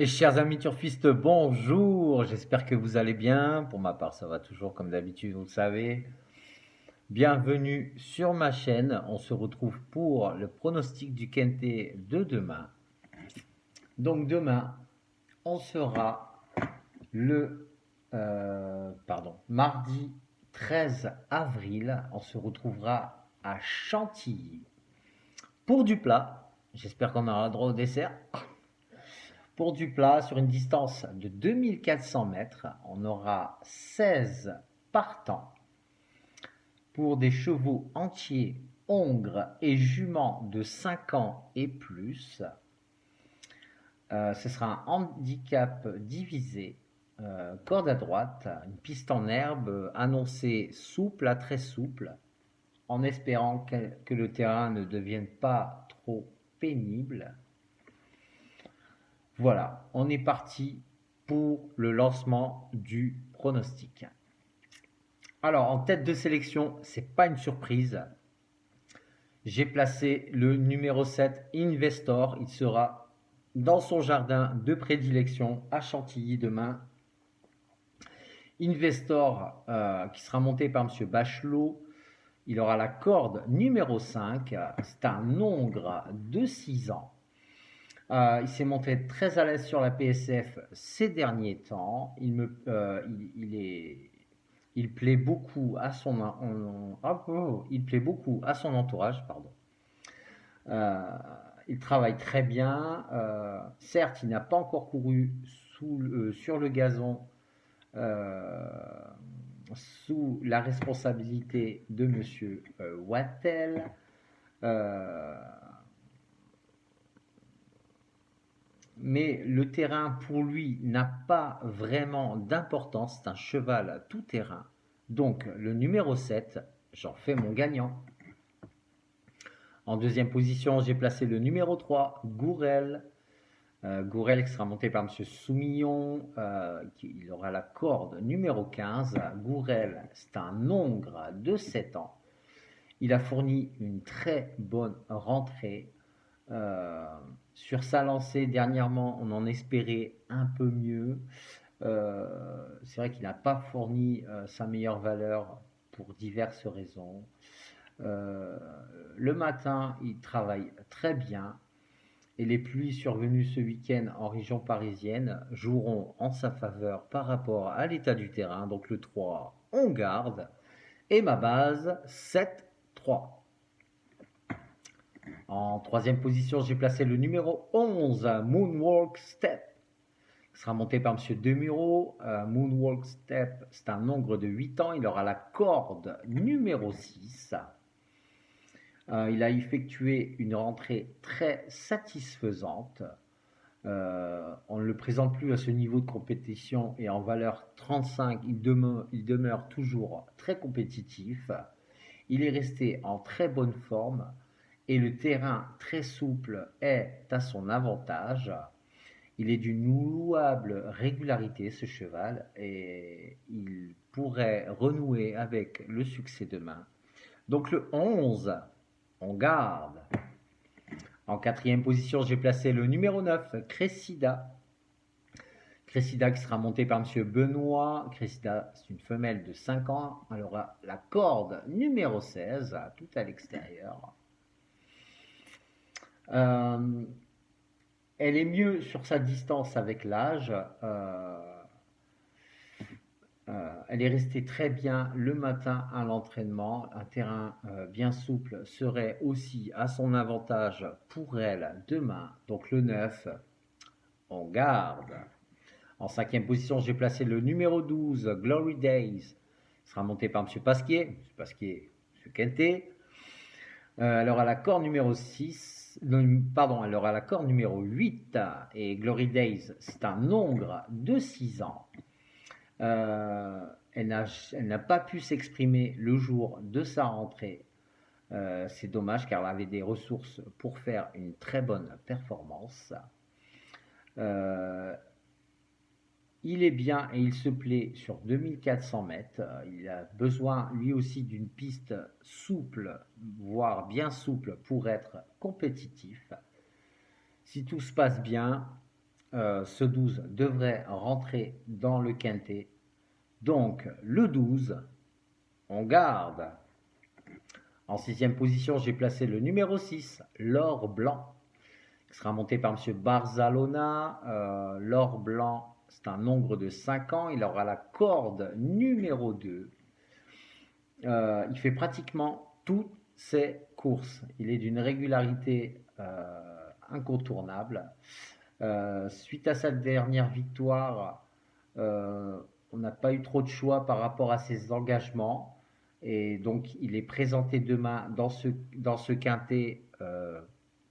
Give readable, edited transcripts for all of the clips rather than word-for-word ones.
Et chers amis turfistes, bonjour, j'espère que vous allez bien. Pour ma part, ça va toujours comme d'habitude, vous le savez. Bienvenue sur ma chaîne. On se retrouve pour le pronostic du Quintet de demain. Donc demain, on sera le mardi 13 avril. On se retrouvera à Chantilly pour du plat. J'espère qu'on aura le droit au dessert. Pour du plat, sur une distance de 2400 mètres, on aura 16 partants. Pour des chevaux entiers, hongres et juments de 5 ans et plus, ce sera un handicap divisé, corde à droite, une piste en herbe annoncée souple à très souple, en espérant que le terrain ne devienne pas trop pénible. Voilà, on est parti pour le lancement du pronostic. Alors, en tête de sélection, c'est pas une surprise. J'ai placé le numéro 7, Investor. Il sera dans son jardin de prédilection à Chantilly demain. Investor, qui sera monté par M. Bachelot. Il aura la corde numéro 5. C'est un hongre de 6 ans. Il s'est montré très à l'aise sur la PSF ces derniers temps. Il plaît beaucoup à son entourage, pardon. Il travaille très bien. Certes, il n'a pas encore couru sur le gazon sous la responsabilité de Monsieur Wattel. Mais le terrain pour lui n'a pas vraiment d'importance, c'est un cheval tout terrain. Donc le numéro 7, j'en fais mon gagnant. En deuxième position, j'ai placé le numéro 3, Gourel. Gourel qui sera monté par M. Soumillon, il aura la corde numéro 15. Gourel, c'est un hongre de 7 ans. Il a fourni une très bonne rentrée. Sur sa lancée dernièrement, on en espérait un peu mieux. C'est vrai qu'il n'a pas fourni sa meilleure valeur pour diverses raisons. Le matin, il travaille très bien et les pluies survenues ce week-end en région parisienne joueront en sa faveur par rapport à l'état du terrain. Donc le 3, on garde. Et ma base, 7-3. En troisième position, j'ai placé le numéro 11, Moonwalk Step. Il sera monté par M. Demuro. Moonwalk Step, c'est un hongre de 8 ans. Il aura la corde numéro 6. Il a effectué une rentrée très satisfaisante. On ne le présente plus à ce niveau de compétition et en valeur 35, il demeure toujours très compétitif. Il est resté en très bonne forme et le terrain très souple est à son avantage. Il est d'une louable régularité ce cheval et il pourrait renouer avec le succès demain. Donc le 11, on garde. En quatrième position, j'ai placé le numéro 9, Cressida. Cressida qui sera montée par M. Benoît. Cressida, c'est une femelle de 5 ans. Elle aura la corde numéro 16, tout à l'extérieur. Elle est mieux sur sa distance avec l'âge. Elle est restée très bien le matin à l'entraînement. Un terrain bien souple serait aussi à son avantage pour elle demain. Donc le 9, on garde. En cinquième position, j'ai placé le numéro 12, Glory Days. Il sera monté par M. Pasquier. M. Pasquier, M. Quintet. Elle aura la corde numéro 6. Elle aura la corde numéro 8. Et Glory Days, c'est un hongre de 6 ans. Elle n'a pas pu s'exprimer le jour de sa rentrée. C'est dommage car elle avait des ressources pour faire une très bonne performance. Il est bien et il se plaît sur 2400 mètres. Il a besoin lui aussi d'une piste souple, voire bien souple pour être compétitif. Si tout se passe bien, ce 12 devrait rentrer dans le quintet. Donc le 12, on garde. En sixième position, j'ai placé le numéro 6, l'or blanc, qui sera monté par M. Barzalona. L'or blanc, c'est un nombre de 5 ans. Il aura la corde numéro 2. Il fait pratiquement toutes ses courses. Il est d'une régularité incontournable. Suite à sa dernière victoire, on n'a pas eu trop de choix par rapport à ses engagements. Et donc, il est présenté demain dans ce quintet.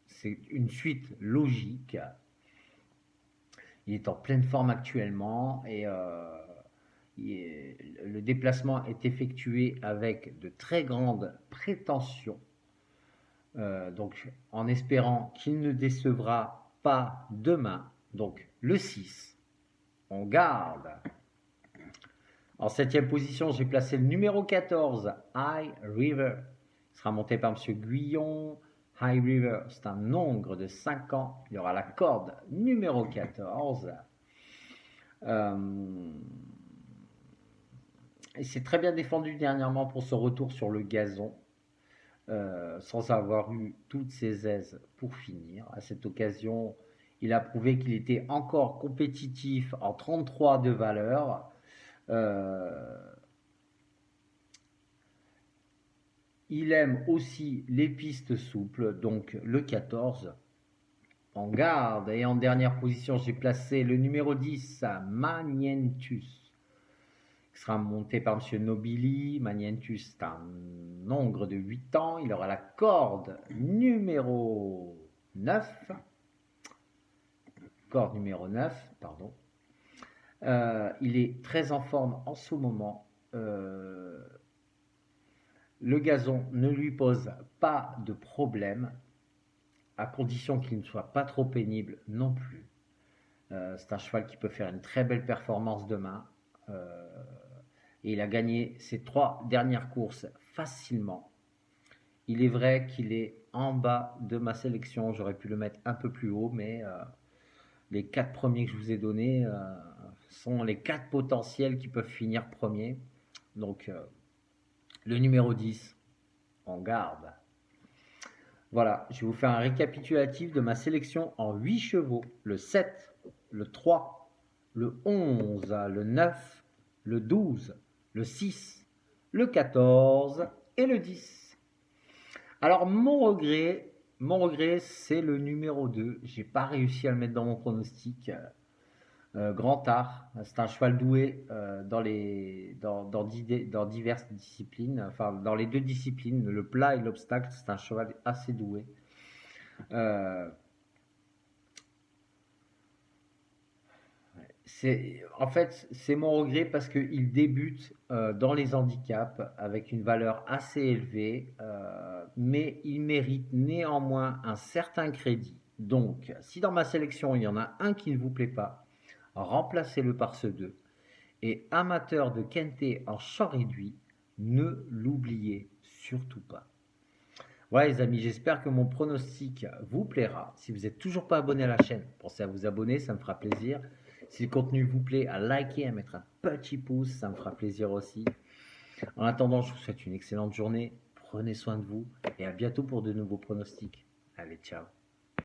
C'est une suite logique. Il est en pleine forme actuellement et le déplacement est effectué avec de très grandes prétentions. Donc, en espérant qu'il ne décevra pas demain. Donc, le 6, on garde. En septième position, j'ai placé le numéro 14, High River. Il sera monté par M. Guyon. High River, c'est un nombre de 5 ans. Il y aura la corde numéro 14. Il s'est très bien défendu dernièrement pour ce retour sur le gazon, sans avoir eu toutes ses aises pour finir. À cette occasion, il a prouvé qu'il était encore compétitif en 33 de valeur. Il aime aussi les pistes souples, donc le 14 en garde. Et en dernière position, j'ai placé le numéro 10, Magnentus, qui sera monté par M. Nobili. Magnentus, c'est un nombre de 8 ans. Il aura la corde numéro 9. Corde numéro 9, pardon. Il est très en forme en ce moment. Le gazon ne lui pose pas de problème, à condition qu'il ne soit pas trop pénible non plus. C'est un cheval qui peut faire une très belle performance demain. Et il a gagné ses 3 dernières courses facilement. Il est vrai qu'il est en bas de ma sélection. J'aurais pu le mettre un peu plus haut, mais les 4 premiers que je vous ai donnés sont les 4 potentiels qui peuvent finir premiers. Donc, le numéro 10, on garde. Voilà, je vais vous faire un récapitulatif de ma sélection en 8 chevaux. Le 7, le 3, le 11, le 9, le 12, le 6, le 14 et le 10. Alors, mon regret, c'est le numéro 2. J'ai pas réussi à le mettre dans mon pronostic. Grand Art, c'est un cheval doué dans diverses disciplines, enfin dans les 2 disciplines, le plat et l'obstacle, c'est un cheval assez doué. En fait, c'est mon regret parce qu'il débute dans les handicaps avec une valeur assez élevée, mais il mérite néanmoins un certain crédit. Donc, si dans ma sélection il y en a un qui ne vous plaît pas, remplacez-le par ce 2. Et amateur de quintet en champ réduit, ne l'oubliez surtout pas. Voilà les amis, j'espère que mon pronostic vous plaira. Si vous n'êtes toujours pas abonné à la chaîne, pensez à vous abonner, ça me fera plaisir. Si le contenu vous plaît, à liker, à mettre un petit pouce, ça me fera plaisir aussi. En attendant, je vous souhaite une excellente journée. Prenez soin de vous et à bientôt pour de nouveaux pronostics. Allez, ciao.